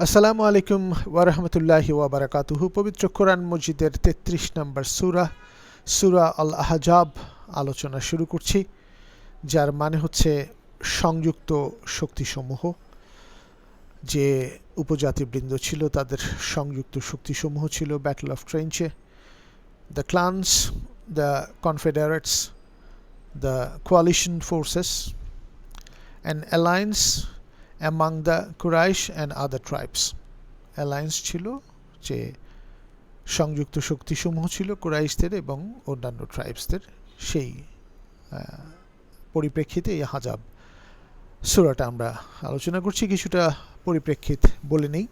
আসসালামু আলাইকুম ওয়ারহমতুল্লাহি ওয়াবারাকাতুহু। পবিত্র কোরআন মজিদের ৩৩ নম্বর সূরা আল আহজাব আলোচনা শুরু করছি, যার মানে হচ্ছে সংযুক্ত শক্তিসমূহ। যে উপজাতিবৃন্দ ছিল তাদের সংযুক্ত শক্তিসমূহ ছিল ব্যাটল অফ ট্রেঞ্চে, the clans, the confederates, the coalition forces, and alliance among the Quraysh and other tribes. Alliance ছিল যে সংযুক্ত শক্তিসমূহ ছিল কুরাইশদের এবং অন্যান্য ট্রাইবসদের। সেই পরিপ্রেক্ষিতে এই আহজাব সূরাটা আমরা আলোচনা করছি। কিছুটা পরিপ্রেক্ষিত বলে নেই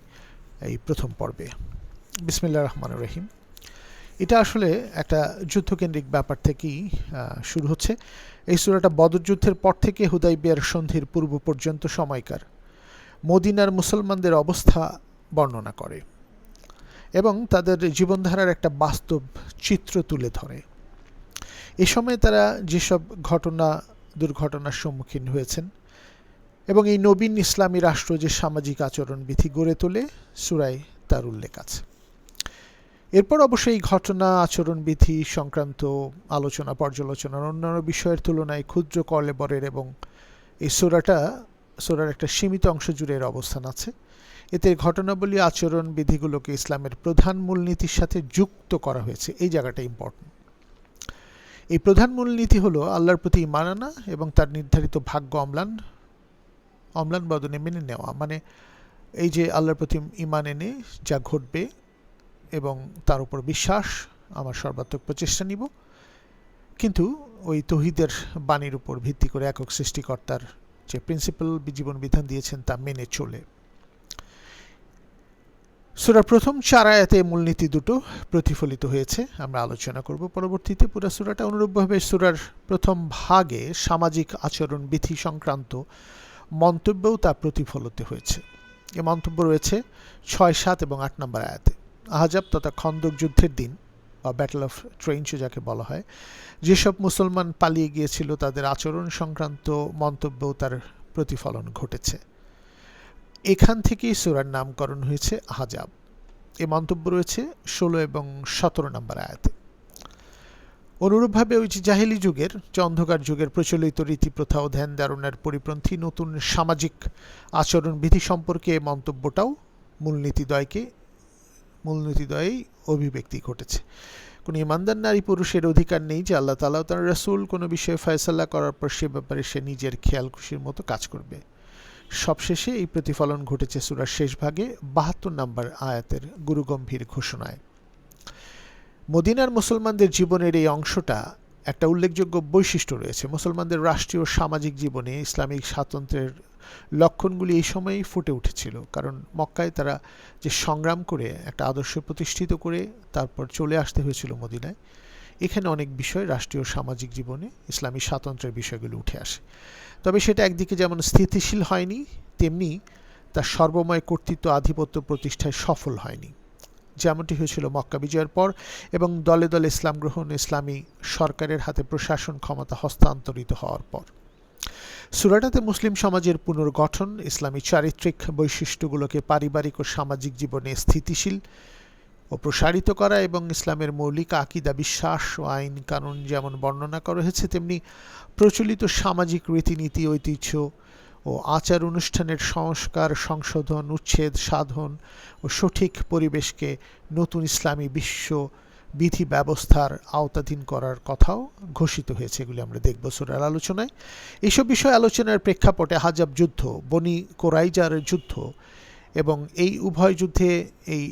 এই প্রথম পর্বে। বিসমিল্লাহির রহমানির রহিম। এটা আসলে একটা যুদ্ধকেন্দ্রিক ব্যাপার থেকেই শুরু হচ্ছে। এই সূরাটা বদর যুদ্ধের পর থেকে হুদাইবিয়ার সন্ধির পূর্ব পর্যন্ত সময়কার মদিনার মুসলমানদের অবস্থা বর্ণনা করে এবং তাদের জীবনধারার একটা বাস্তব চিত্র তুলে ধরে। এ সময় তারা যেসব দুর্ঘটনার সম্মুখীন হয়েছেন এবং এই নবীন ইসলামী রাষ্ট্র যে সামাজিক আচরণবিধি গড়ে তোলে, সূরায় তার উল্লেখ আছে। এরপর অবশ্যই এই ঘটনা, আচরণবিধি সংক্রান্ত আলোচনা, পর্যালোচনার অন্যান্য বিষয়ের তুলনায় ক্ষুদ্র কলেবরের এবং এই সূরার একটা সীমিত অংশ জুড়ে এর অবস্থান আছে। এতে ঘটনাবলী, আচরণ বিধিগুলোকে ইসলামের প্রধান মূলনীতির সাথে যুক্ত করা হয়েছে। এই জায়গাটা ইম্পর্টেন্ট। এই প্রধান মূলনীতি হলো আল্লাহর প্রতি ঈমান আনা এবং তার নির্ধারিত ভাগ্য অম্লান বদনে মেনে নেওয়া। মানে এই যে আল্লাহর প্রতি ঈমান এনে যা ঘটবে এবং তার উপর বিশ্বাস, আমার সর্বাত্মক প্রচেষ্টা নিব, কিন্তু ওই তৌহিদের বাণীর উপর ভিত্তি করে একক সৃষ্টিকর্তার যে প্রিন্সিপাল জীবন বিধান দিয়েছেন তা মেনে চলে। সূরার প্রথম 4 আয়াতে মূলনীতি দুটো প্রতিফলিত হয়েছে, আমরা আলোচনা করব পরবর্তীতে পুরো সূরাটা। অনুরূপভাবে সূরার প্রথম ভাগে সামাজিক আচরণ বিধি সংক্রান্ত মন্তব্যও তা প্রতিফলিত হয়েছে। এ মন্তব্য রয়েছে 6, 7 এবং 8 নম্বর আয়াতে। আহজাব তথা খন্দক যুদ্ধের দিন বা ব্যাটল অফ ট্রেঞ্চ যাকে বলা হয়, যেসব মুসলমান পালিয়ে গিয়েছিল তাদের আচরণ সংক্রান্ত মন্তব্যও তার প্রতিফলন ঘটেছে। এখান থেকেই সূরার নামকরণ হয়েছে আহজাব। এ মন্তব্য রয়েছে 16 এবং 17 নম্বর আয়াতে। অনুরূপভাবে ওই যে জাহেলি যুগের, যে অন্ধকার যুগের প্রচলিত রীতি প্রথা ও ধ্যান ধারণার পরিপন্থী নতুন সামাজিক আচরণবিধি সম্পর্কে এই মন্তব্যটাও মূলনীতিদ্বয়েই অভিব্যক্তি ঘটেছে। কোনো ইমানদার নারী পুরুষের অধিকার নেই যে আল্লাহ তাআলা ও তার রাসূল কোনো বিষয়ে ফয়সালা করার পর সে ব্যাপারে সে নিজের খেয়াল খুশির মতো কাজ করবে। সবশেষে এই প্রতিফলন ঘটেছে সূরার শেষ ভাগে 72 নম্বর আয়াতের গুরুগম্ভীর ঘোষণায়। মদিনার মুসলমানদের জীবনের এই অংশটা একটা উল্লেখযোগ্য বৈশিষ্ট্য রয়েছে। মুসলমানদের রাষ্ট্রীয় সামাজিক জীবনে ইসলামিক স্বাতন্ত্র্যের লক্ষণগুলি এই সময়েই ফুটে উঠেছিল। কারণ মক্কায় তারা যে সংগ্রাম করে একটা আদর্শ প্রতিষ্ঠিত করে তারপর চলে আসতে হয়েছিল মদিনায়, এখানে অনেক বিষয় রাষ্ট্রীয় সামাজিক জীবনে ইসলামী স্বাতন্ত্র্যের বিষয়গুলো উঠে আসে। তবে সেটা একদিকে যেমন স্থিতিশীল হয়নি, তেমনি তার সর্বময় কর্তৃত্ব আধিপত্য প্রতিষ্ঠায় সফল হয়নি, যেমনটি হয়েছিল মক্কা বিজয়ের পর এবং দলে দলে ইসলাম গ্রহণ, ইসলামী সরকারের হাতে প্রশাসন ক্ষমতা হস্তান্তরিত হওয়ার পর। সূরাটাতে মুসলিম সমাজের পুনর্গঠন, ইসলামী চারিত্রিক বৈশিষ্ট্যগুলোকে পারিবারিক ও সামাজিক জীবনে স্থিতিশীল ও প্রসারিত করা এবং ইসলামের মৌলিক আকীদা, বিশ্বাস ও আইন কানুন যেমন বর্ণনা করা হয়েছে, তেমনি প্রচলিত সামাজিক রীতিনীতি, ঐতিহ্য ও আচার অনুষ্ঠানের সংস্কার, সংশোধন, উচ্ছেদ সাধন ও সঠিক পরিবেশকে নতুন ইসলামী বিশ্ব বিধি ব্যবস্থার আওতাধীন করার কথাও ঘোষিত হয়েছে। এগুলি আমরা দেখব সূরার আলোচনায়। এইসব বিষয় আলোচনার প্রেক্ষাপটে আহজাব যুদ্ধ, বনি কোরাইজার যুদ্ধ এবং এই উভয় যুদ্ধে এই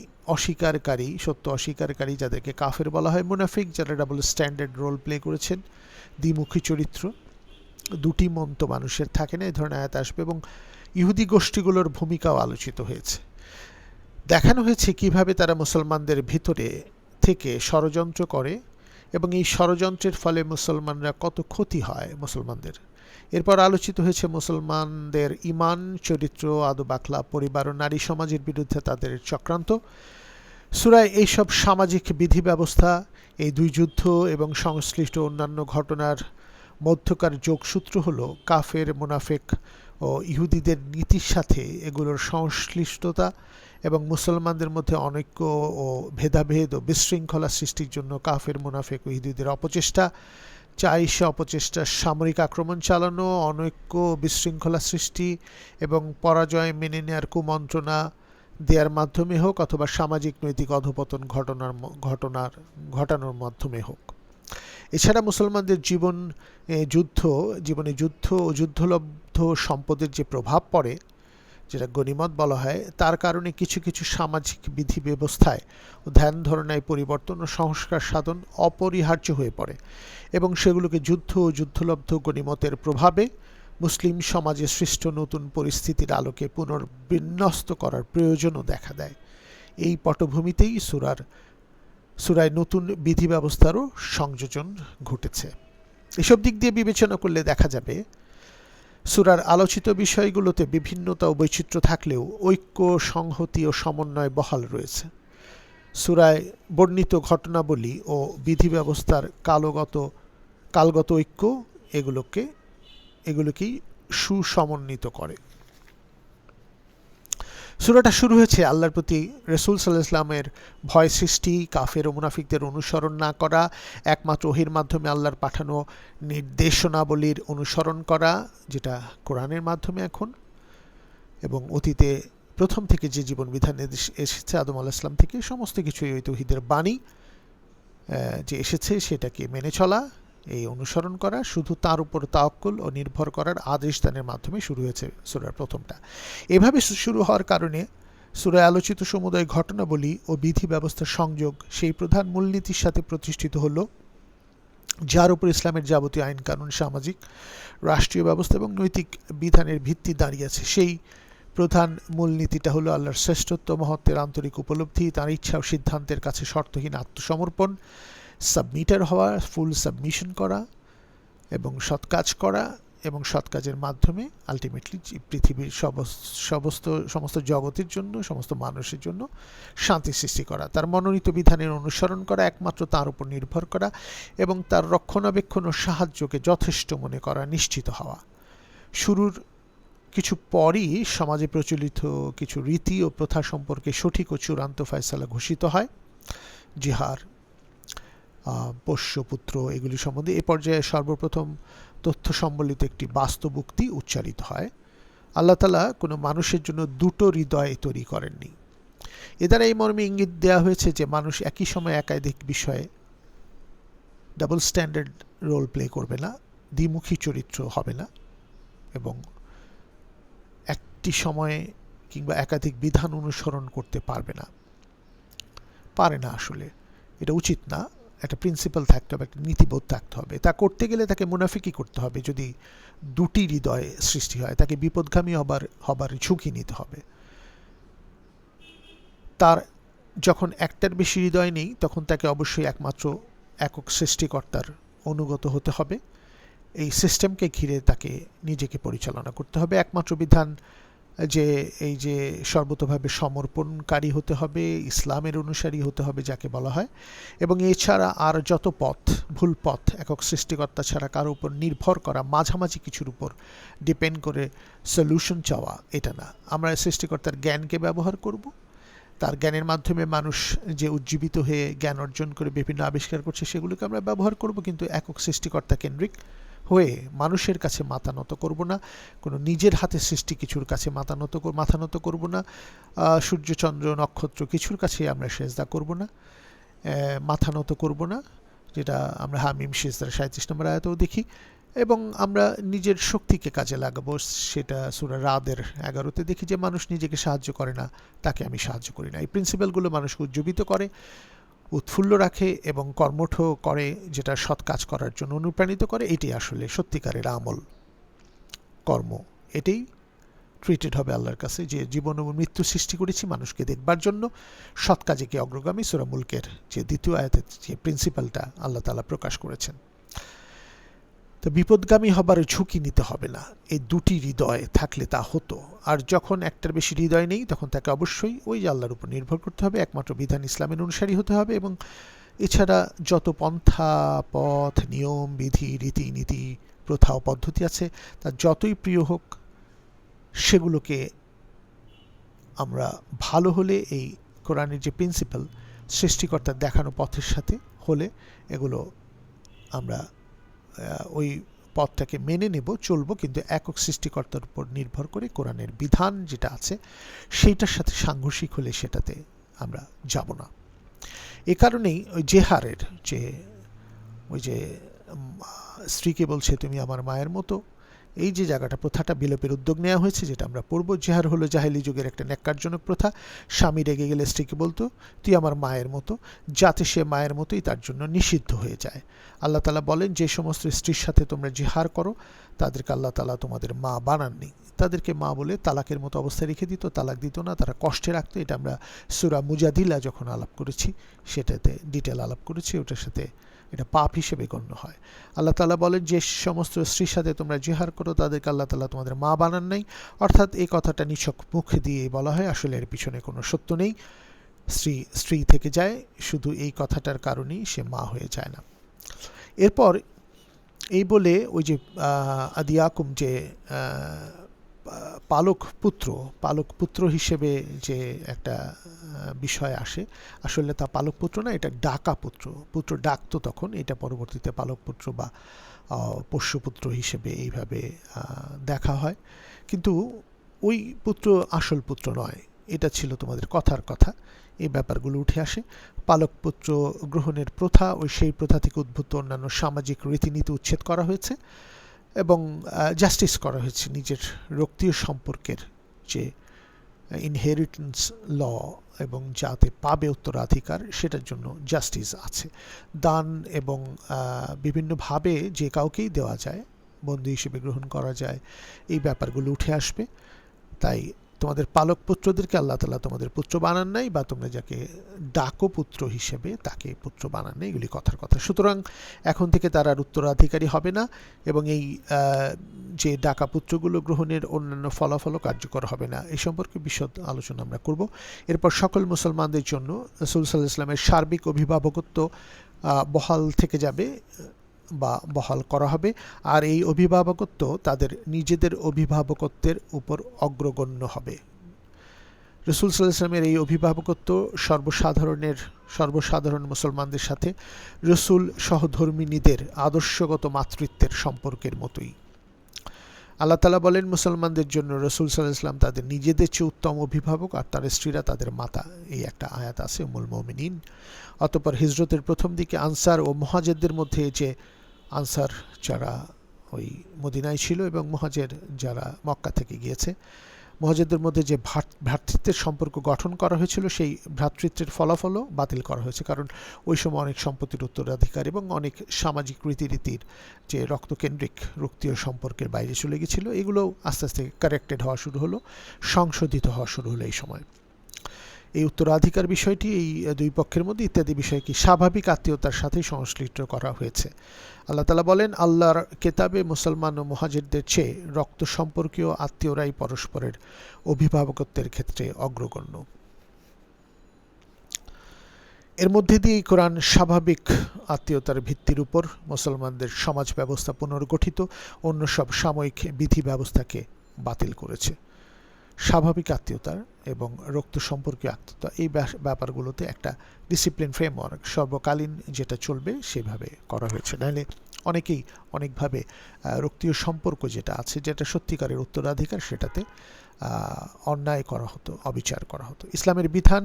সত্য অস্বীকারী যাদেরকে কাফের বলা হয়, মুনাফিক যারা ডাবল স্ট্যান্ডার্ড রোল প্লে করেছেন, দ্বিমুখী চরিত্র, দুটি মন তো মানুষের থাকে না, এই ধরনের আয়াত আসবে। এবং ইহুদি গোষ্ঠীগুলোর ভূমিকাও আলোচিত হয়েছে। দেখানো হয়েছে কিভাবে তারা মুসলমানদের ভিতরে থেকে ষড়যন্ত্র করে এবং এই ষড়যন্ত্রের ফলে মুসলমানরা কত ক্ষতি হয় মুসলমানদের। এরপর আলোচিত হয়েছে মুসলমানদের ঈমান, চরিত্র, আদব আখলাক, পরিবার ও নারী সমাজের বিরুদ্ধে তাদের চক্রান্ত। সূরায় এইসব সামাজিক বিধি ব্যবস্থা, এই দুই যুদ্ধ এবং সংশ্লিষ্ট অন্যান্য ঘটনার মধ্যকার যোগসূত্র হল কাফের, মুনাফিক ও ইহুদিদের নীতির সাথে এগুলোর সংশ্লিষ্টতা এবং মুসলমানদের মধ্যে অনৈক্য ও ভেদাভেদ ও বিশৃঙ্খলা সৃষ্টির জন্য কাফের মুনাফিক ও ইহুদিদের অপচেষ্টা, চাইশে অপচেষ্টা, সামরিক আক্রমণ চালানো, অনৈক্য বিশৃঙ্খলা সৃষ্টি এবং পরাজয় মেনে নেওয়ার কুমন্ত্রণা দেওয়ার মাধ্যমে হোক অথবা সামাজিক নৈতিক অধঃপতন ঘটানোর মাধ্যমে হোক। এছাড়া মুসলমানদের জীবনে যুদ্ধ ও যুদ্ধলব্ধ সম্পদের যে প্রভাব পড়ে, যেটা গনিমত বলা হয়, তার কারণে কিছু কিছু সামাজিক বিধি ব্যবস্থায় ও ধ্যান ধারণায় পরিবর্তন ও সংস্কার সাধন অপরিহার্য হয়ে পড়ে এবং সেগুলোকে যুদ্ধ ও যুদ্ধলব্ধ গনিমতের প্রভাবে মুসলিম সমাজে সৃষ্ট নতুন পরিস্থিতির আলোকে পুনর্বিন্যস্ত করার প্রয়োজনও দেখা দেয়। এই পটভূমিতেই সূরায় নতুন বিধি ব্যবস্থারও সংযোজন ঘটেছে। এসব দিক দিয়ে বিবেচনা করলে দেখা যাবে সূরার আলোচিত বিষয়গুলোতে বিভিন্নতা ও বৈচিত্র্য থাকলেও ঐক্য, সংহতি ও সমন্বয় বহাল রয়েছে। সূরায় বর্ণিত ঘটনাবলী ও বিধি ব্যবস্থার কালগত ঐক্য এগুলোকেই সুসমন্বিত করে। সূরাটা শুরু হয়েছে আল্লাহর প্রতি রাসূল সাল্লাল্লাহু আলাইহি ওয়াসাল্লামের ভয় সৃষ্টি, কাফের ও মুনাফিকদের অনুসরণ না করা, একমাত্র ওহীর মাধ্যমে আল্লাহর পাঠানো নির্দেশনাবলীর অনুসরণ করা, যেটা কোরআনের মাধ্যমে এখন এবং অতীতে প্রথম থেকে যে জীবন বিধান এসেছে আদম আলাইহিস সালাম থেকে, সমস্ত কিছুই ওই তাওহীদের বাণী যে এসেছে সেটাকে মেনে চলা, এই অনুসরণ করা, শুধু তার উপর তাওয়াক্কুল ও নির্ভর করার আদেশ দানের মাধ্যমে শুরু হয়েছে সূরার প্রথমটা। এভাবে শুরু হওয়ার কারণে সূরায় আলোচিত সমুদয় ঘটনাবলী ও বিধি ব্যবস্থার সংযোগ সেই প্রধান মূলনীতির সাথে প্রতিষ্ঠিত হলো যার উপর ইসলামের যাবতীয় আইন কানুন, সামাজিক রাষ্ট্রীয় ব্যবস্থা এবং নৈতিক বিধানের ভিত্তি দাঁড়িয়ে আছে। সেই প্রধান মূলনীতিটা হলো আল্লাহর শ্রেষ্ঠত্ব, মহত্বের আন্তরিক উপলব্ধি, তাঁর ইচ্ছা ও সিদ্ধান্তের কাছে শর্তহীন আত্মসমর্পণ, সাবমিটার হওয়া, ফুল সাবমিশন করা এবং সৎ কাজ করা এবং সৎ কাজের মাধ্যমে আলটিমেটলি পৃথিবীর সমস্ত জগতের জন্য, সমস্ত মানুষের জন্য শান্তি সৃষ্টি করা, তার মনোনীত বিধানের অনুসরণ করা, একমাত্র তার উপর নির্ভর করা এবং তার রক্ষণাবেক্ষণ ও সাহায্যকে যথেষ্ট মনে করা, নিশ্চিত হওয়া। শুরুর কিছু পরই সমাজে প্রচলিত কিছু রীতি ও প্রথা সম্পর্কে সঠিক ও চূড়ান্ত ফয়সালা ঘোষিত হয়। জিহার, পোষ্যপুত্র এগুলি সম্বন্ধে এ পর্যায়ে সর্বপ্রথম তথ্য সম্বলিত একটি বাস্তব উক্তি উচ্চারিত হয়। আল্লাহ তাআলা কোনো মানুষের জন্য দুটো হৃদয় তৈরি করেননি। এ দ্বারা এই মর্মে ইঙ্গিত দেওয়া হয়েছে যে মানুষ একই সময়ে একাধিক বিষয়ে ডাবল স্ট্যান্ডার্ড রোল প্লে করবে না, দ্বিমুখী চরিত্র হবে না এবং একটি সময়ে কিংবা একাধিক বিধান অনুসরণ করতে পারে না। আসলে এটা উচিত না। একটা প্রিন্সিপাল থাকতে হবে, একটা নীতিবোধ থাকতে হবে। তা করতে গেলে তাকে মুনাফিকি করতে হবে। যদি দুটি হৃদয় সৃষ্টি হয়, তাকে বিপদগামী হবার ঝুঁকি নিতে হবে। তার যখন একটার বেশি হৃদয় নেই, তখন তাকে অবশ্যই একমাত্র একক সৃষ্টিকর্তার অনুগত হতে হবে। এই সিস্টেমকে ঘিরে তাকে নিজেকে পরিচালনা করতে হবে। একমাত্র বিধান এই যে সর্বতোভাবে সমর্পণকারী হতে হবে, ইসলামের অনুসারী হতে হবে যাকে বলা হয়, এবং এছাড়া আর যত ভুল পথ, একক সৃষ্টিকর্তা ছাড়া কারো উপর নির্ভর করা, মাঝামাঝি কিছুর উপর ডিপেন্ড করে সলিউশন চাওয়া, এটা না। আমরা সৃষ্টিকর্তার জ্ঞানকে ব্যবহার করব, তার জ্ঞানের মাধ্যমে মানুষ যে উজ্জীবিত হয়ে জ্ঞান অর্জন করে বিভিন্ন আবিষ্কার করছে সেগুলোকে আমরা ব্যবহার করব, কিন্তু একক সৃষ্টিকর্তা কেন্দ্রিক হয়ে মানুষের কাছে মাথা নত করব না, কোনো নিজের হাতে সৃষ্টি কিছুর কাছে মাথা নত করব না, সূর্য চন্দ্র নক্ষত্র কিছুর কাছে আমরা সেজদা করব না, মাথা নত করব না, যেটা আমরা হামিম সিজদার 37 নম্বর আয়াতেও দেখি। এবং আমরা নিজের শক্তিকে কাজে লাগাবো, সেটা সূরা রাদের 11তে দেখি যে মানুষ নিজেকে সাহায্য করে না, তাকে আমি সাহায্য করি না। এই প্রিন্সিপালগুলো মানুষকে উজ্জীবিত করে, উৎফুল্ল রাখে এবং কর্মঠ করে, যেটা সৎ কাজ করার জন্য অনুপ্রাণিত করে। এটাই আসলে সত্যিকারের আমল, কর্ম। এটাই ট্রিটেড হবে আল্লাহর কাছে, যে জীবন ও মৃত্যু সৃষ্টি করেছি মানুষকে দেখবার জন্য, সৎ কাজে কে অগ্রগামী। সূরা মুলকের যে 2য় আয়াতে যে প্রিন্সিপালটা আল্লাহ তাআলা প্রকাশ করেছেন। তো বিপদগামী হবার ঝুঁকি নিতে হবে না। এই দুটি হৃদয় থাকলে তা হতো। আর যখন একটার বেশি হৃদয় নেই, তখন তাকে অবশ্যই ওই আল্লাহর উপর নির্ভর করতে হবে, একমাত্র বিধান ইসলামের অনুসারী হতে হবে এবং এছাড়া যত পন্থা, পথ, নিয়ম, বিধি, রীতিনীতি, প্রথা ও পদ্ধতি আছে, তা যতই প্রিয় হোক সেগুলোকে আমরা ভালো হলে এই কোরআনের যে প্রিন্সিপাল সৃষ্টিকর্তার দেখানো পথের সাথে হলে এগুলো আমরা ওই পথটাকে মেনে নেব, চলবো, কিন্তু একক সৃষ্টিকর্তার উপর নির্ভর করে কোরআনের বিধান যেটা আছে সেইটার সাথে সাংঘর্ষিক হলে সেটাতে আমরা যাব না। এ কারণেই ওই জেহারের যে ওই যে স্ত্রীকে বলছে তুমি আমার মায়ের মতো, এই যে জায়গাটা, প্রথাটা বিলোপের উদ্যোগ নেওয়া হয়েছে, যেটা আমরা পড়ব। জেহার হলো জাহেলি যুগের একটা ন্যাক্কারজনক প্রথা। স্বামী রেগে গেলে স্ত্রীকে বলতো তুই আমার মায়ের মতো, যাতে সে মায়ের মতোই তার জন্য নিষিদ্ধ হয়ে যায়। আল্লাহ তাআলা বলেন, যে সমস্ত স্ত্রীর সাথে তোমরা জিহার করো তাদেরকে আল্লাহ তাআলা তোমাদের মা বানাননি। তাদেরকে মা বলে তালাকের মতো অবস্থায় রেখে দিত, তালাক দিত না, তারা কষ্টে রাখতো। এটা আমরা সূরা মুজাদিলা যখন আলাপ করেছি সেটাতে ডিটেল আলাপ করেছি, ওটার সাথে এটা পাপ হিসেবে গণ্য হয়। আল্লাহ তাআলা বলেন, যে সমস্ত স্ত্রীর সাথে তোমরা জিহার করো তাদেরকে আল্লাহ তাআলা তোমাদের মা বানান নাই। অর্থাৎ এই কথাটা নিছক মুখ দিয়ে বলা হয়, আসলে এর পিছনে কোনো সত্য নেই। স্ত্রী থেকে যায়, শুধু এই কথাটার কারণেই সে মা হয়ে যায় না। এরপর এই বলে ওই যে আদিয়াকুম, যে পালক পুত্র হিসেবে যে একটা বিষয় আসে, আসলে তা পালক পুত্র না, এটা ডাকা পুত্র ডাকতো তখন, এটা পরবর্তীতে পালক পুত্র বা পোষ্যপুত্র হিসেবে এইভাবে দেখা হয়। কিন্তু ওই পুত্র আসল পুত্র নয়, এটা ছিল তোমাদের কথার কথা। এই ব্যাপারগুলো উঠে আসে। পালক পুত্র গ্রহণের প্রথা, ওই সেই প্রথা থেকে উদ্ভূত অন্যান্য সামাজিক রীতিনীতি উচ্ছেদ করা হয়েছে এবং জাস্টিস করা হয়েছে। নিজের রক্তীয় সম্পর্কের যে ইনহেরিটেন্স ল এবং যাতে পাবে উত্তরাধিকার, সেটার জন্য জাস্টিস আছে। দান এবং বিভিন্নভাবে যে কাউকেই দেওয়া যায়, বন্ধু হিসেবে গ্রহণ করা যায়, এই ব্যাপারগুলো উঠে আসবে। তাই তোমাদের পালক পুত্রদেরকে আল্লাহ তাআলা তোমাদের পুত্র বানান নাই, বা তোমরা যাকে ডাকো পুত্র হিসেবে তাকে পুত্র বানান নাই, এগুলি কথার কথা। সুতরাং এখন থেকে তারা আর উত্তরাধিকারী হবে না, এবং এই যে ডাকা পুত্রগুলো গ্রহণের অন্যান্য ফলাফলও কার্যকর হবে না। এই সম্পর্কে বিশদ আলোচনা আমরা করব। এরপর সকল মুসলমানদের জন্য রাসূল সাল্লাল্লাহু আলাইহি ওয়াসাল্লামের সার্বিক অভিভাবকত্ব বহাল থেকে যাবে বা বহাল করা হবে, আর এই অভিভাবকত্ব তাদের নিজেদের অভিভাবকত্বের উপর অগ্রগণ্য হবে। রাসূল সাল্লাল্লাহু আলাইহি ওয়াসাল্লামের এই অভিভাবকত্ব সর্বসাধারণ মুসলমানদের সাথে রাসূল সহধর্মিণীদের আদর্শগত মাতৃত্বের সম্পর্কের মতোই। আল্লাহ তাআলা বলেন, মুসলমানদের জন্য রাসূল সাল্লাল্লাহু আলাইহি ওয়াসাল্লাম তাদের নিজেদের চেয়ে উত্তম অভিভাবক, আর তার স্ত্রীরা তাদের মাতা। এই একটা আয়াত আছে উম্মুল মুমিনিন। অতঃপর হিজরতের প্রথম দিকে আনসার ও মুহাজিরদের মধ্যে, যে আনসার যারা ওই মদিনায় ছিল এবং মুহাজির যারা মক্কা থেকে গিয়েছে, মুহাজিরদের মধ্যে যে ভ্রাতৃত্বের সম্পর্ক গঠন করা হয়েছিল, সেই ভ্রাতৃত্বের ফলাফলও বাতিল করা হয়েছে। কারণ ওই সময় অনেক সম্পত্তির উত্তরাধিকার এবং অনেক সামাজিক রীতিনীতির যে রক্তকেন্দ্রিক রক্তীয় সম্পর্কের বাইরে চলে গেছিলো, এগুলো আস্তে আস্তে কারেক্টেড হওয়া শুরু হলো, সংশোধিত হওয়া শুরু হলো এই সময়। এই উত্তরাধিকার বিষয়টি এই দুই পক্ষের মধ্যে ইত্যাদি বিষয়কে স্বাভাবিক আত্মীয়তার সাথে সংশ্লিষ্ট করা হয়েছে। আল্লাহ তাআলা বলেন, আল্লাহর কেতাবে মুসলমান ও মুহাজিরদের চেয়ে রক্ত সম্পর্কীয় আত্মীয়রাই পরস্পরের অভিভাবকত্বের ক্ষেত্রে অগ্রগণ্য। এর মধ্যে দিয়ে কোরআন স্বাভাবিক আত্মীয়তার ভিত্তির উপর মুসলমানদের সমাজ ব্যবস্থা পুনর্গঠিত, অন্য সব সাময়িক বিধি ব্যবস্থাকে বাতিল করেছে। স্বাভাবিক আত্মীয়তার এবং রক্ত সম্পর্কীয় আত্মীয়তা, এই ব্যাপারগুলোতে একটা ডিসিপ্লিন ফ্রেমওয়ার্ক সর্বকালীন যেটা চলবে সেভাবে করা হয়েছে। নাহলে অনেকেই অনেকভাবে রক্তীয় সম্পর্ক যেটা আছে, যেটা সত্যিকারের উত্তরাধিকার, সেটাতে অন্যায় করা হতো, অবিচার করা হতো। ইসলামের বিধান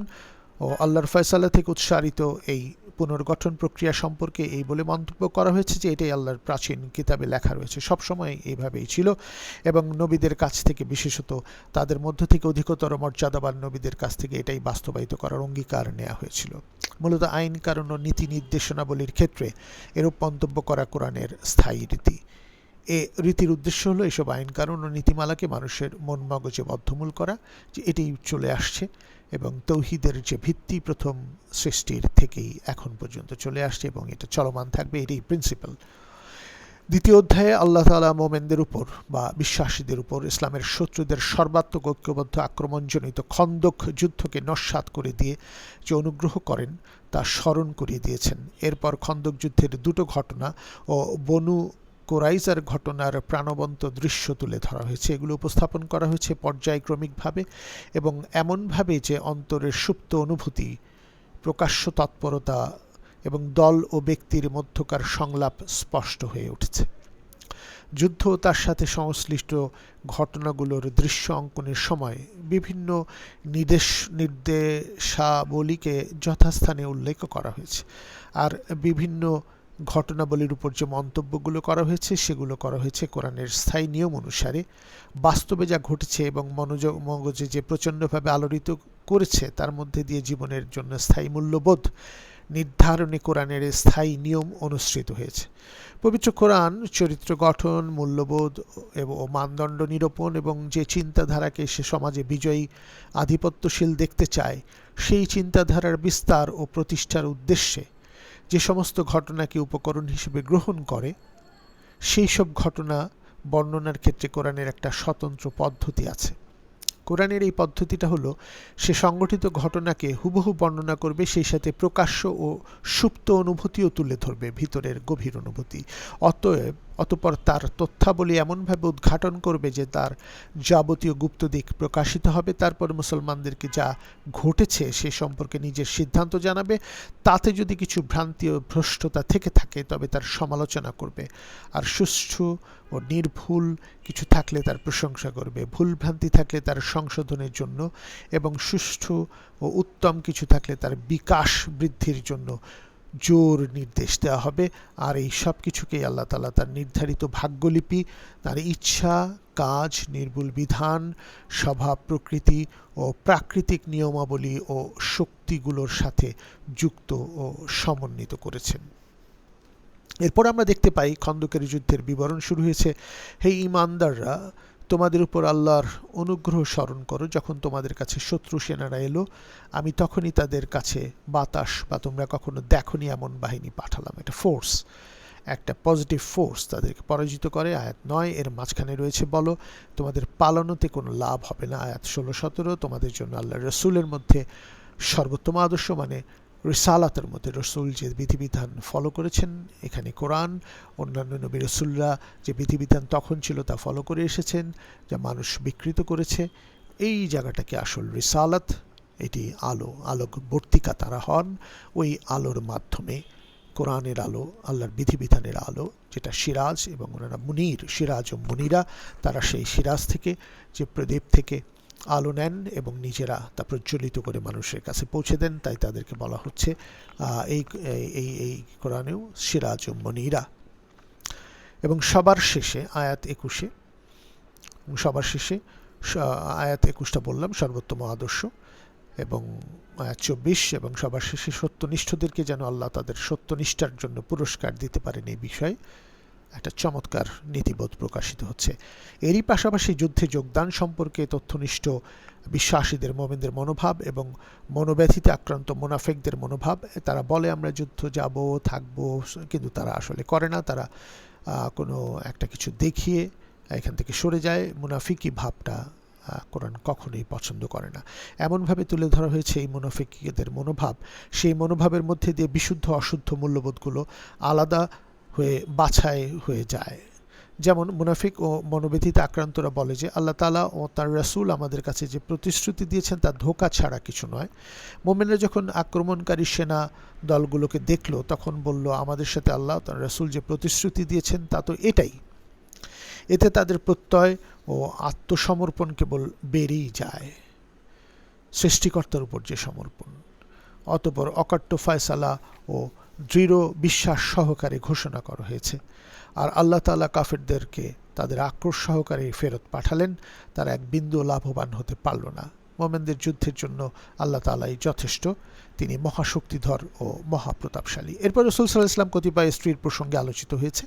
ও আল্লাহর ফয়সালা থেকে উৎসারিত এই পুনর্গঠন প্রক্রিয়া সম্পর্কে এই বলে মন্তব্য করা হয়েছে যে এটাই আল্লাহর প্রাচীন কিতাবে লেখা রয়েছে, সবসময় এইভাবেই ছিল, এবং নবীদের কাছ থেকে, বিশেষত তাদের মধ্য থেকে অধিকতর মর্যাদাবান নবীদের কাছ থেকে এটাই বাস্তবায়িত করার অঙ্গীকার নেওয়া হয়েছিল। মূলত আইন কানুন ও নীতি নির্দেশনাবলীর ক্ষেত্রে এরূপ মন্তব্য করা কোরআনের স্থায়ী রীতি। এ রীতির উদ্দেশ্য হলো এসব আইন কানুন ও নীতিমালাকে মানুষের মন মগজে বদ্ধমূল করা, যে এটাই চলে আসছে এবং তৌহিদের যে ভিত্তি প্রথম সৃষ্টির থেকেই এখন পর্যন্ত চলে আসছে এবং এটা চলমান থাকবে, এটাই প্রিন্সিপাল। দ্বিতীয় অধ্যায়ে আল্লাহ তাআলা মোমেনদের উপর বা বিশ্বাসীদের উপর ইসলামের শত্রুদের সর্বাত্মক ঐক্যবদ্ধ আক্রমণজনিত খন্দক যুদ্ধকে নস্যাৎ করে দিয়ে যে অনুগ্রহ করেন তা স্মরণ করিয়ে দিয়েছেন। এরপর খন্দক যুদ্ধের দুটো ঘটনা ও বনু কোরাইজার ঘটনার প্রাণবন্ত দৃশ্য তুলে ধরা হয়েছে। এগুলো উপস্থাপন করা হয়েছে পর্যায়ক্রমিকভাবে এবং এমনভাবে যে অন্তরের সুপ্ত অনুভূতি, প্রকাশ্য তৎপরতা এবং দল ও ব্যক্তির মধ্যকার সংলাপ স্পষ্ট হয়ে উঠেছে। যুদ্ধ ও তার সাথে সংশ্লিষ্ট ঘটনাগুলোর দৃশ্য অঙ্কনের সময় বিভিন্ন নির্দেশাবলীকে যথাস্থানে উল্লেখ করা হয়েছে, আর বিভিন্ন ঘটনাবলীর উপর যে মন্তব্যগুলো করা হয়েছে সেগুলো করা হয়েছে কোরআনের স্থায়ী নিয়ম অনুসারে। বাস্তবে যা ঘটেছে এবং মগজে যে প্রচণ্ডভাবে আলোড়িত করেছে তার মধ্যে দিয়ে জীবনের জন্য স্থায়ী মূল্যবোধ নির্ধারণে কোরআনের স্থায়ী নিয়ম অনুসৃত হয়েছে। পবিত্র কোরআন চরিত্র গঠন, মূল্যবোধ ও মানদণ্ড নিরূপণ এবং যে চিন্তাধারাকে সে সমাজে বিজয়ী আধিপত্যশীল দেখতে চায় সেই চিন্তাধারার বিস্তার ও প্রতিষ্ঠার উদ্দেশ্যে যে সমস্ত ঘটনাকে উপকরণ হিসেবে গ্রহণ করে সেই সব ঘটনা বর্ণনার ক্ষেত্রে কোরআনের একটা স্বতন্ত্র পদ্ধতি আছে। কোরআনের এই পদ্ধতিটা হলো সে সংগঠিত ঘটনাকে হুবহু বর্ণনা করবে, সেই সাথে প্রকাশ্য ও সুপ্ত অনুভূতিও তুলে ধরবে, ভিতরের গভীর অনুভূতি। অতঃপর তার তথ্যাবলী এমনভাবে উদ্ঘাটন করবে যে তার যাবতীয় গুপ্ত দিক প্রকাশিত হবে। তারপর মুসলমানদেরকে যা ঘটেছে সে সম্পর্কে নিজের সিদ্ধান্ত জানাবে। তাতে যদি কিছু ভ্রান্তি ও ভ্রষ্টতা থেকে থাকে তবে তার সমালোচনা করবে, আর সুষ্ঠু ও নির্ভুল কিছু থাকলে তার প্রশংসা করবে, ভুলভ্রান্তি থাকলে তার সংশোধনের জন্য এবং সুষ্ঠু ও উত্তম কিছু থাকলে তার বিকাশ বৃদ্ধির জন্য জোর নির্দেশ দেওয়া হবে। আর এই সব কিছুকেই আল্লাহ তাআলা তার নির্ধারিত ভাগ্যলিপি, তার ইচ্ছা, কাজ, নির্ভুল বিধান, স্বভাব, প্রকৃতি ও প্রাকৃতিক নিয়মাবলী ও শক্তিগুলোর সাথে যুক্ত ও সমন্বিত করেছেন। এরপর আমরা দেখতে পাই খন্দকের যুদ্ধের বিবরণ শুরু হয়েছে। হে ঈমানদাররা, তোমাদের উপর আল্লাহর অনুগ্রহ স্মরণ করো, যখন তোমাদের কাছে শত্রু সেনারা এলো, আমি তখনই তাদের কাছে বাতাস বা তোমরা কখনো দেখোনি এমন বাহিনী পাঠালাম। এটা ফোর্স, একটা পজিটিভ ফোর্স তাদেরকে পরাজিত করে। আয়াত 9 এর মাঝখানে রয়েছে বলো তোমাদের পালানোতে কোনো লাভ হবে না। আয়াত 16-17 তোমাদের জন্য আল্লাহ রসুলের মধ্যে সর্বোত্তম আদর্শ, মানে রিসালাতের মধ্যে রসুল যে বিধিবিধান ফলো করেছেন, এখানে কোরআন, অন্যান্য নবী রসুলরা যে বিধিবিধান তখন ছিল তা ফলো করে এসেছেন, যা মানুষ বিকৃত করেছে, এই জায়গাটাকে আসল রিসালাত, এটি আলোকবর্তিকা তারা হন। ওই আলোর মাধ্যমে কোরআনের আলো, আল্লাহর বিধিবিধানের আলো, যেটা সিরাজ, এবং ওনারা মুনির, সিরাজ ও মুনিরা, তারা সেই সিরাজ থেকে, যে প্রদীপ থেকে আলো নেন এবং নিজেরা তা প্রজ্বলিত করে মানুষের কাছে পৌঁছে দেন। তাই তাদেরকে বলা হচ্ছে এই কোরআনেও সিরাজ ও মুনিরা। এবং সবার শেষে আয়াত 21, সবার শেষে আয়াত 21টা বললাম সর্বোত্তম আদর্শ, এবং আয়াত 24 এবং সবার শেষে সত্যনিষ্ঠদেরকে যেন আল্লাহ তাদের সত্যনিষ্ঠার জন্য পুরস্কার দিতে পারেন, এই বিষয়ে একটা চমৎকার নীতিবোধ প্রকাশিত হচ্ছে। এরই পাশাপাশি যুদ্ধে যোগদান সম্পর্কে তথ্যনিষ্ঠ বিশ্বাসীদের, মুমিনদের মনোভাব এবং মনোব্যথিতে আক্রান্ত মুনাফিকদের মনোভাব। তারা বলে আমরা যুদ্ধ যাব, থাকবো, কিন্তু তারা আসলে করে না। তারা কোনো একটা কিছু দেখিয়ে এখান থেকে সরে যায়। মুনাফিকি ভাবটা কোরআন কখনোই পছন্দ করে না। এমনভাবে তুলে ধরা হয়েছে এই মুনাফিকদের মনোভাব, সেই মনোভাবের মধ্যে দিয়ে বিশুদ্ধ অশুদ্ধ মূল্যবোধগুলো আলাদা হয়ে বাছাই হয়ে যায়। যেমন মুনাফিক ও মনোব্যথিতে আক্রান্তরা বলে যে আল্লাহ তাআলা ও তার রাসূল আমাদের কাছে যে প্রতিশ্রুতি দিয়েছেন তা ধোঁকা ছাড়া কিছু নয়। মুমিনরা যখন আক্রমণকারী সেনা দলগুলোকে দেখলো তখন বলল, আমাদের সাথে আল্লাহ তার রাসূল যে প্রতিশ্রুতি দিয়েছেন তা তো এটাই। এতে তাদের প্রত্যয় ও আত্মসমর্পণ কেবল বেড়েই যায়, সৃষ্টিকর্তার উপর যে সমর্পণ। অতঃপর অকাট্য ফয়সালা ও দৃঢ় বিশ্বাস সহকারে ঘোষণা করা হয়েছে। আর আল্লাহ তাআলা কাফেরদেরকে তাদের আক্রোশ সহকারে ফেরত পাঠালেন। তারা এক বিন্দু লাভবান হতে পারল না। মুমিনদের যুদ্ধের জন্য আল্লাহ তাআলাই যথেষ্ট, তিনি মহাশক্তিধর ও মহাপ্রতাপশালী। এরপর রাসূল সাল্লাল্লাহু আলাইহি ওয়াসাল্লাম কতিপয় স্ত্রীর প্রসঙ্গে আলোচিত হয়েছে।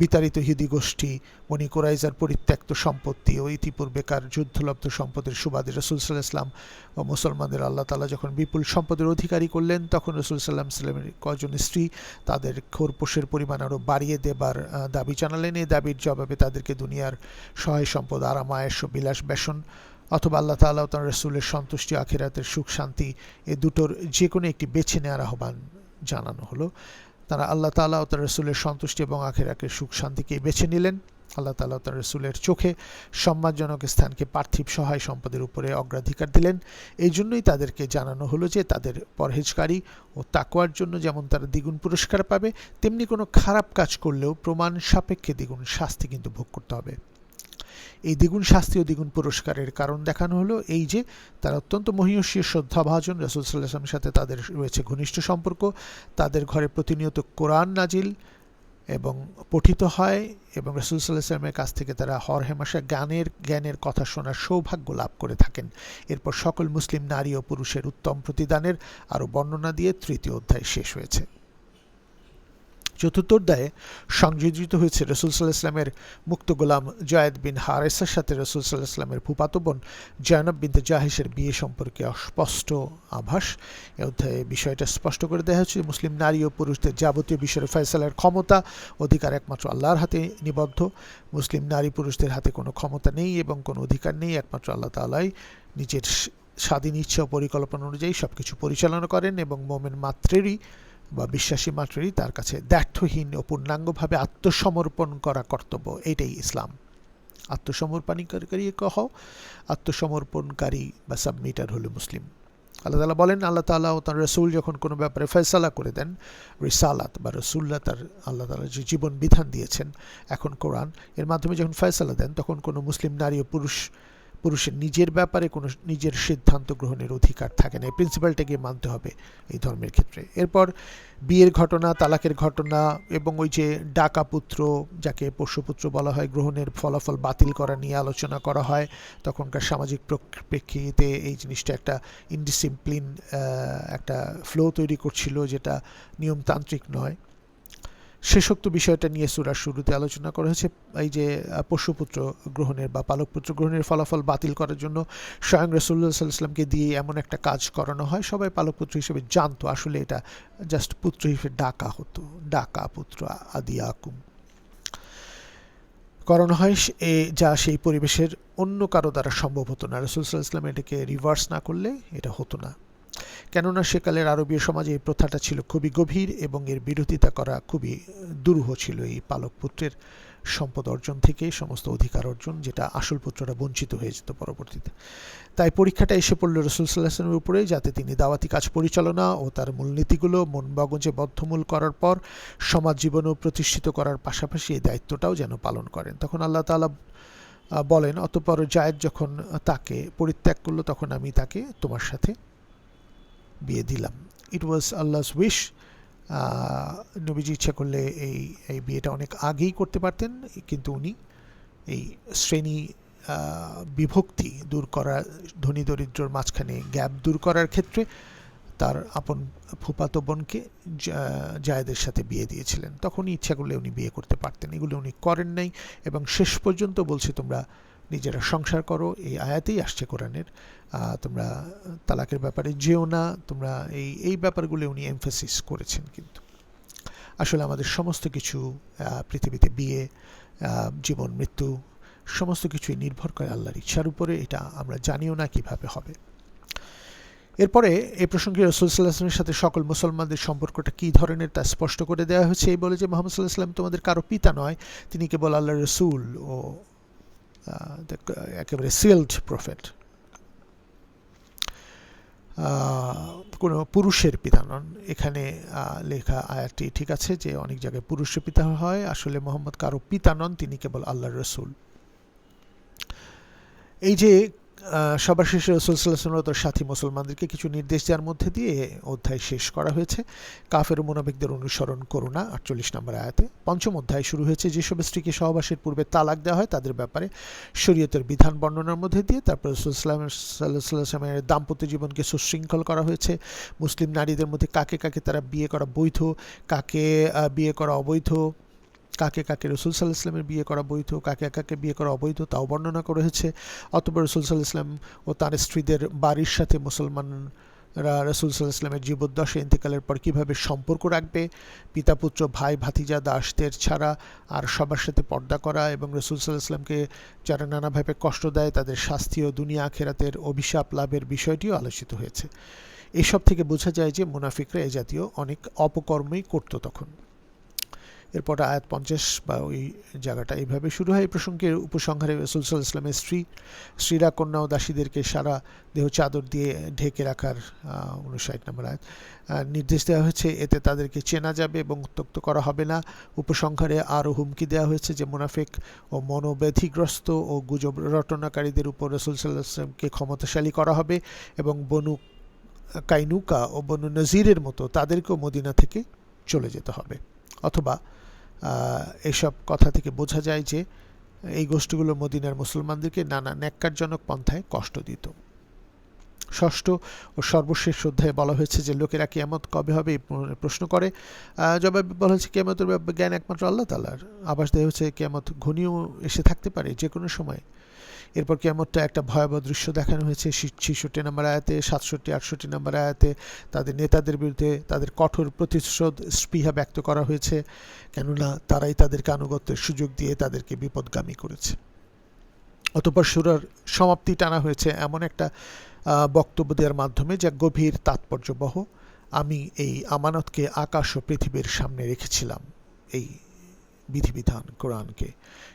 বিতাড়িত ইহুদি গোষ্ঠী, বনী কুরাইজার পরিত্যক্ত সম্পত্তি ও ইতিপূর্বেকার যুদ্ধলব্ধ সম্পদের সুবাদে রাসূল সাল্লাল্লাহু আলাইহি ওয়াসাল্লাম ও মুসলমানদের আল্লাহ তাআলা যখন বিপুল সম্পদের অধিকারী করলেন, তখন রাসূল সাল্লাল্লাহু আলাইহি ওয়াসাল্লামের কজন স্ত্রী তাদের খোরপোশের পরিমাণ আরও বাড়িয়ে দেবার দাবি জানালেন। এই দাবির জবাবে তাদেরকে দুনিয়ার সহায় সম্পদ, আরাম আয়েশ ও বিলাস বেসন, অথবা আল্লাহ তাআলা ও তাঁর রাসূলের সন্তুষ্টি, আখিরাতের সুখ শান্তি, এ দুটোর যে কোনো একটি বেছে নেওয়ার আহ্বান জানানো হলো। তারা আল্লাহ তাআলা ও তার রাসূলের সন্তুষ্টি এবং আখিরাতের সুখ শান্তিকেই বেছে নিলেন। আল্লাহ তাআলা ও তার রাসূলের চোখে সম্মানজনক স্থানকে পার্থিব সহায় সম্পদের উপরে অগ্রাধিকার দিলেন। এই জন্যই তাদেরকে জানানো হলো যে তাদের পরহেজগারি ও তাকওয়ার জন্য যেমন তারা দ্বিগুণ পুরস্কার পাবে, তেমনি কোনো খারাপ কাজ করলেও প্রমাণ সাপেক্ষে দ্বিগুণ শাস্তি কিন্তু ভোগ করতে হবে। এই দ্বিগুণ শাস্তি ও দ্বিগুণ পুরস্কারের কারণ দেখানো হলো এই যে তারা অত্যন্ত মহীয়সী শ্রদ্ধাভাজন, রাসূল সাল্লাল্লাহু আলাইহি ওয়াসাল্লামের সাথে তাদের রয়েছে ঘনিষ্ঠ সম্পর্ক, তাদের ঘরে প্রতিনিয়ত কোরআন নাজিল এবং পঠিত হয় এবং রাসূল সাল্লাল্লাহু আলাইহি ওয়াসাল্লামের কাছ থেকে তারা হরহামেশা জ্ঞানের কথা শোনার সৌভাগ্য লাভ করে থাকেন। এরপর সকল মুসলিম নারী ও পুরুষের উত্তম প্রতিদানের আরও বর্ণনা দিয়ে তৃতীয় অধ্যায় শেষ হয়েছে। চতুর্থ অধ্যায়ে সংযোজিত হয়েছে রাসূল সাল্লাল্লাহু আলাইহি ওয়াসাল্লামের মুক্ত গোলাম যায়েদ বিন হারেসার সাথে রাসূল সাল্লাল্লাহু আলাইহি ওয়াসাল্লামের ফুফাতো বোন জায়নব বিনতে জাহিশের বিয়ে সম্পর্কে অস্পষ্ট আভাস। এ অধ্যায়ে বিষয়টা স্পষ্ট করে দেওয়া হচ্ছে মুসলিম নারী ও পুরুষদের যাবতীয় বিষয়ের ফয়সালার ক্ষমতা অধিকার একমাত্র আল্লাহর হাতে নিবদ্ধ। মুসলিম নারী পুরুষদের হাতে কোনো ক্ষমতা নেই এবং কোনো অধিকার নেই, একমাত্র আল্লাহ তাআলাই নিজের স্বাধীন ইচ্ছা ও পরিকল্পনা অনুযায়ী সবকিছু পরিচালনা করেন এবং মুমিন মাত্রেরই বা বিশ্বাসী মাত্রই তার কাছে দ্ব্যর্থহীন ও পূর্ণাঙ্গভাবে আত্মসমর্পণ করা কর্তব্য। এটাই ইসলাম। আত্মসমর্পণকারী বা সাবমিটার হলো মুসলিম। আল্লাহ তাআলা বলেন, আল্লাহ তাআলা ও তার রাসূল যখন কোনো ব্যাপারে ফয়সালা করে দেন, রিসালাত বা রাসূলুল্লাহ তার আল্লাহ তাআলা যে জীবন বিধান দিয়েছেন এখন কোরআন, এর মাধ্যমে যখন ফয়সালা দেন তখন কোনো মুসলিম নারী ও পুরুষের নিজের ব্যাপারে কোনো নিজের সিদ্ধান্ত গ্রহণের অধিকার থাকে না। এই প্রিন্সিপালটাকে মানতে হবে এই ধর্মের ক্ষেত্রে। এরপর বিয়ের ঘটনা, তালাকের ঘটনা এবং ওই যে ডাকা পুত্র যাকে পোষ্যপুত্র বলা হয় গ্রহণের ফলাফল বাতিল করা নিয়ে আলোচনা করা হয়। তখনকার সামাজিক প্রেক্ষিতে এই জিনিসটা একটা ইনডিসিপ্লিন একটা ফ্লো তৈরি করছিল যেটা নিয়মতান্ত্রিক নয়। শেষোক্ত বিষয়টা নিয়ে সূরার শুরুতে আলোচনা করা হয়েছে। এই যে পশুপুত্র গ্রহণের বা পালকপুত্র গ্রহণের ফলাফল বাতিল করার জন্য স্বয়ং রাসূলুল্লাহ সাল্লাল্লাহু আলাইহি ওয়াসাল্লামকে দিয়ে এমন একটা কাজ করানো হয়, সবাই পালকপুত্র হিসেবে জানতো, আসলে এটা জাস্ট পুত্র হিসেবে ডাকা হতো, ডাকা পুত্র আদিয়াকুম করানো হয়, যা সেই পরিবেশের অন্য কারো দ্বারা সম্ভব হতো না। রাসূল সাল্লাল্লাহু আলাইহি ওয়াসাল্লাম এটাকে রিভার্স না করলে এটা হতো না, কেননা সেকালের আরবীয় সমাজে এই প্রথাটা ছিল খুবই গভীর এবং এর বিরোধিতা করা খুবই দুরূহ ছিল। এই পালক পুত্রের সম্পদ অর্জন থেকে সমস্ত অধিকার অর্জন, যেটা আসল পুত্ররা বঞ্চিত হয়ে যেত পরবর্তীতে। তাই পরীক্ষাটা এসে পড়ল রাসূল সাল্লাল্লাহু আলাইহি ওয়াসাল্লামের উপরে, যাতে তিনি দাওয়াতি কাজ পরিচালনা ও তার মূলনীতিগুলো মনমগজে বদ্ধমূল করার পর সমাজ জীবনেও প্রতিষ্ঠিত করার পাশাপাশি এই দায়িত্বটাও যেন পালন করেন। তখন আল্লাহ তাআলা বলেন, অতঃপর যায়েদ যখন তাকে পরিত্যাগ করলো তখন আমি তাকে তোমার সাথে বিয়ে দিলাম। ইট ওয়াজ আল্লাহস উইশ। নবীজি ইচ্ছা করলে এই বিয়েটা অনেক আগেই করতে পারতেন, কিন্তু উনি এই শ্রেণী বিভক্তি দূর করা, ধনী দরিদ্রর মাঝখানে গ্যাপ দূর করার ক্ষেত্রে তার আপন ফুফাতো বোনকে জায়েদের সাথে বিয়ে দিয়েছিলেন। তখনই ইচ্ছা করলে উনি বিয়ে করতে পারতেন, এগুলো উনি করেন নাই এবং শেষ পর্যন্ত বলছে তোমরা নিজেরা সংসার করো। এই আয়াতেই আসছে কোরআনের, তোমরা তালাকের ব্যাপারে যেও না, তোমরা এই ব্যাপারগুলো উনি এমফাসিস করেছেন। কিন্তু আসলে আমাদের সমস্ত কিছু পৃথিবীতে বিয়ে, জীবন, মৃত্যু সমস্ত কিছুই নির্ভর করে আল্লাহর ইচ্ছার উপরে, এটা আমরা জানিও না কিভাবে হবে। এরপরে এই প্রসঙ্গে রাসূল সাল্লাল্লাহু আলাইহি ওয়াসাল্লামের সাথে সকল মুসলমানদের সম্পর্কটা কী ধরনের তা স্পষ্ট করে দেওয়া হয়েছে। এই বলে যে মুহাম্মদ সাল্লাল্লাহু আলাইহি ওয়াসাল্লাম তোমাদের কারো পিতা নয়, তিনি কেবল আল্লাহর রাসূল ও একেবারে সিলড প্রফেট, কোনো পুরুষের পিতা নন। এখানে লেখা আয়াতটি ঠিক আছে যে অনেক জায়গায় পুরুষের পিতা হয়, আসলে মুহাম্মদ কারো পিতা নন, তিনি কেবল আল্লাহর রাসূল। এই যে সবার শেষে রাসূল সাল্লাল্লাহু আলাইহি ওয়াসাল্লাম তার সাথী মুসলমানদেরকে কিছু নির্দেশ দেওয়ার মধ্যে দিয়ে অধ্যায় শেষ করা হয়েছে। কাফের ও মুনাফিকদের অনুসরণ করো না, 48 নম্বর আয়াতে। পঞ্চম অধ্যায় শুরু হয়েছে যেসব স্ত্রীকে সহবাসের পূর্বে তালাক দেওয়া হয় তাদের ব্যাপারে শরীয়তের বিধান বর্ণনার মধ্যে দিয়ে। তারপর রাসূল সাল্লাল্লাহু আলাইহি ওয়াসাল্লামের দাম্পত্য জীবনকে সুশৃঙ্খল করা হয়েছে। মুসলিম নারীদের মধ্যে কাকে কাকে তারা বিয়ে করা বৈধ, কাকে বিয়ে করা অবৈধ, কাকে কাকে রাসূল সাল্লাল্লাহু আলাইহি ওয়াসাল্লামের বিয়ে করা বৈধ, কাকে কাকে বিয়ে করা অবৈধ তাও বর্ণনা করা হয়েছে। অতঃপর রাসূল সাল্লাল্লাহু আলাইহি ওয়াসাল্লাম ও তার স্ত্রীদের বাড়ির সাথে মুসলমানরা রাসূল সাল্লাল্লাহু আলাইহি ওয়াসাল্লামের জীবদ্দশায় ইন্তেকালের পর কীভাবে সম্পর্ক রাখবে, পিতা পুত্র ভাই ভাতিজা দাসদের ছাড়া আর সবার সাথে পর্দা করা, এবং রাসূল সাল্লাল্লাহু আলাইহি ওয়াসাল্লামকে যারা নানাভাবে কষ্ট দেয় তাদের শাস্তি ও দুনিয়া আখিরাতের অভিশাপ লাভের বিষয়টিও আলোচিত হয়েছে। এসব থেকে বোঝা যায় যে মুনাফিকরা এ জাতীয় অনেক অপকর্মই করত তখন। এরপর আয়াত 50 বা ওই জায়গাটা এইভাবে শুরু হয়। এই প্রসঙ্গে উপসংহারে রাসূল সাল্লাল্লাহু আলাইহি ওয়াসাল্লামের স্ত্রীরা, কন্যা ও দাসীদেরকে সারা দেহ চাদর দিয়ে ঢেকে রাখার 59 নম্বর আয়াত নির্দেশ দেওয়া হয়েছে। এতে তাদেরকে চেনা যাবে এবং উত্ত্যক্ত করা হবে না। উপসংহারে আরও হুমকি দেওয়া হয়েছে যে মুনাফিক ও মনোব্যাধিগ্রস্ত ও গুজব রটনাকারীদের উপর রাসূল সাল্লাল্লাহু আলাইহি ওয়াসাল্লামকে ক্ষমতাশালী করা হবে এবং বনু কাইনুকা ও বনু নজিরের মতো তাদেরকেও মদিনা থেকে চলে যেতে হবে। অথবা এসব কথা থেকে বোঝা যায় যে এই গোষ্ঠীগুলো মদিনার মুসলমানদেরকে নানা ন্যাক্কারজনক পন্থায় কষ্ট দিত। ষষ্ঠ ও সর্বশেষ অধ্যায়ে বলা হয়েছে যে লোকেরা কিয়ামত কবে হবে এই প্রশ্ন করে। জবাবে বলা হয়েছে কিয়ামতের জ্ঞান একমাত্র আল্লাহ তাআলার। আভাস দেওয়া হয়েছে কিয়ামত ঘনিয়েও এসে থাকতে পারে যে কোনো সময়। এরপর কিয়ামতটা একটা ভয়াবহ দৃশ্য দেখানো হয়েছে 66 নম্বর আয়াতে, 67, 68 নম্বর আয়াতে তাদের নেতাদের বিরুদ্ধে তাদের কঠোর প্রতিশোধ স্পৃহা ব্যক্ত করা হয়েছে, কেননা তারাই তাদেরকে আনুগত্যের সুযোগ দিয়ে তাদেরকে বিপদগামী করেছে। অতঃপর সূরার সমাপ্তি টানা হয়েছে এমন একটা বক্তব্য দেওয়ার মাধ্যমে যা গভীর তাৎপর্যবহ। আমি এই আমানতকে আকাশ ও পৃথিবীর সামনে রেখেছিলাম, এই বিধিবিধান কোরআনকে,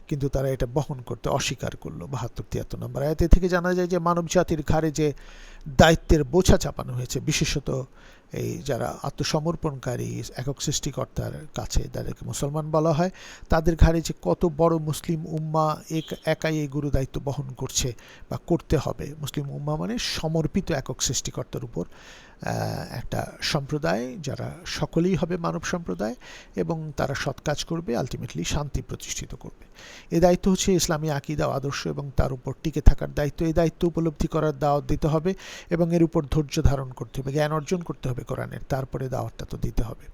কিন্তু তারা এটা বহন করতে অস্বীকার করলো। 72-73 নম্বর আয়াতে থেকে জানা যায় যে মানব জাতির ঘাড়ে যে দায়িত্বের বোঝা চাপানো হয়েছে, বিশেষত এই যারা আত্মসমর্পণকারী একক সৃষ্টিকর্তার কাছে, যাদেরকে মুসলমান বলা হয়, তাদের ঘাড়ে যে কত বড় মুসলিম উম্মাহ একাই এই গুরু দায়িত্ব বহন করছে বা করতে হবে। মুসলিম উম্মাহ মানে সমর্পিত একক সৃষ্টিকর্তার উপর একটা সম্প্রদায়, যারা সকলেই হবে মানব সম্প্রদায় এবং তারা সৎ কাজ করবে, আলটিমেটলি শান্তি প্রতিষ্ঠিত করবে। এই দায়িত্ব হচ্ছে ইসলামী আকীদা ও আদর্শ এবং তার উপর টিকে থাকার দায়িত্ব। এই দায়িত্ব উপলব্ধি করার দাওয়াত দিতে হবে এবং এর উপর ধৈর্য ধারণ করতে হবে, জ্ঞান অর্জন করতে হবে কোরআনের, তারপরে দাওয়াতটা তো দিতে হবে।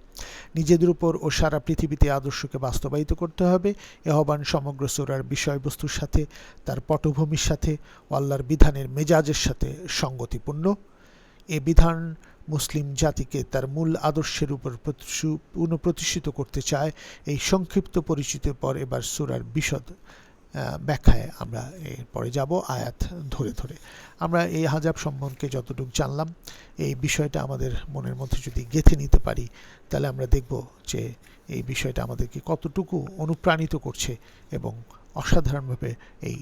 নিজেদের উপর ও সারা পৃথিবীতে আদর্শকে বাস্তবায়িত করতে হবে। এ আহ্বান সমগ্র সূরার বিষয়বস্তুর সাথে, তার পটভূমির সাথে ও আল্লাহর বিধানের মেজাজের সাথে সঙ্গতিপূর্ণ। এ বিধান মুসলিম জাতিকে তার মূল আদর্শের উপর পুনঃপ্রতিষ্ঠিত করতে চায়। এই সংক্ষিপ্ত পরিচিতির পর এবার সূরার বিশদ ব্যাখ্যায় আমরা এরপরে যাব আয়াত ধরে ধরে। আমরা এই হাজাব সম্বন্ধে যতটুকু জানলাম, এই বিষয়টা আমাদের মনের মধ্যে যদি গেঁথে নিতে পারি, তাহলে আমরা দেখব যে এই বিষয়টা আমাদেরকে কতটুকু অনুপ্রাণিত করছে এবং অসাধারণভাবে এই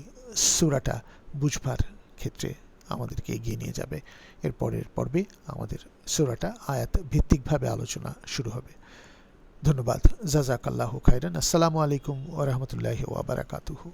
সূরাটা বুঝবার ক্ষেত্রে আমাদেরকে এগিয়ে নিয়ে যাবে। এর পরের পর্বে আমাদের সূরাটা আয়াত ভিত্তিকভাবে আলোচনা শুরু হবে। ধন্যবাদ। জাযাকাল্লাহু খাইরান। আসসালামু আলাইকুম ওয়া রাহমাতুল্লাহি ওয়া বারাকাতুহু।